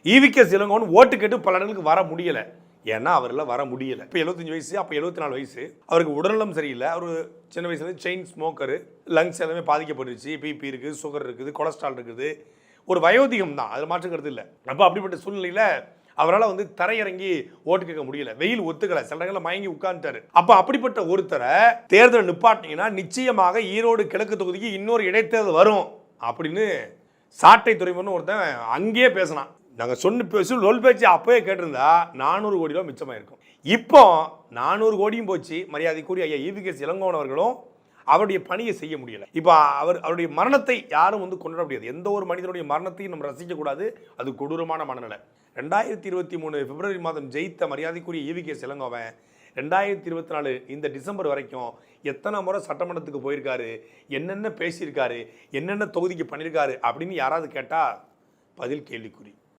EVKS Elangovan ஓட்டு கேட்டு பல இடங்களுக்கு வர முடியலை. ஏன்னா அவரெல்லாம் வர முடியலை. இப்போ 75 வயசு, அப்போ 74 வயசு. அவருக்கு உடல்நலம் சரியில்லை. அவர் சின்ன வயசுலேருந்து செயின் ஸ்மோக்கரு, லங்ஸ் எல்லாமே பாதிக்கப்பட்டுருச்சு. பிபி இருக்குது, சுகர் இருக்குது, கொலஸ்ட்ரால் இருக்குது. ஒரு வயோதிகம் தான், அதில் மாற்றுக்கிறது இல்லை. அப்போ அப்படிப்பட்ட சூழ்நிலையில் அவரால் தரையிறங்கி ஓட்டு கேட்க முடியல. வெயில் ஒத்துக்கலை, சில இடங்களில் மயங்கி உட்கார்ந்துட்டாரு. அப்போ அப்படிப்பட்ட ஒருத்தரை தேர்தல் நிப்பாட்டினீங்கன்னா நிச்சயமாக ஈரோடு கிழக்கு தொகுதிக்கு இன்னொரு இடைத்தேர்தல் வரும் அப்படின்னு சாட்டை துறைமுகன்னு ஒருத்தன் அங்கேயே பேசினான். நாங்கள் சொல் பேச்சு அப்போயே கேட்டிருந்தா 400 கோடி ரூபா மிச்சமாயிருக்கும். இப்போ 400 கோடியும் போச்சு. மரியாதைக்குரிய ஐயா ஈவிகேஎஸ் இளங்கோவன் அவர்களும் அவருடைய பணியை செய்ய முடியலை. இப்போ அவருடைய மரணத்தை யாரும் கொண்டாட முடியாது. எந்த ஒரு மனிதனுடைய மரணத்தையும் நம்ம ரசிக்கக்கூடாது. அது கொடூரமான மனநிலை. 2023 பிப்ரவரி மாதம் ஜெயித்த மரியாதைக்குரிய ஈவிகேஎஸ் இளங்கோவன் 2024 இந்த டிசம்பர் வரைக்கும் எத்தனை முறை சட்டமன்றத்துக்கு போயிருக்காரு, என்னென்ன பேசியிருக்காரு, என்னென்ன தொகுதிக்கு பண்ணியிருக்காரு அப்படின்னு யாராவது கேட்டால் பதில் கேள்விக்குறி.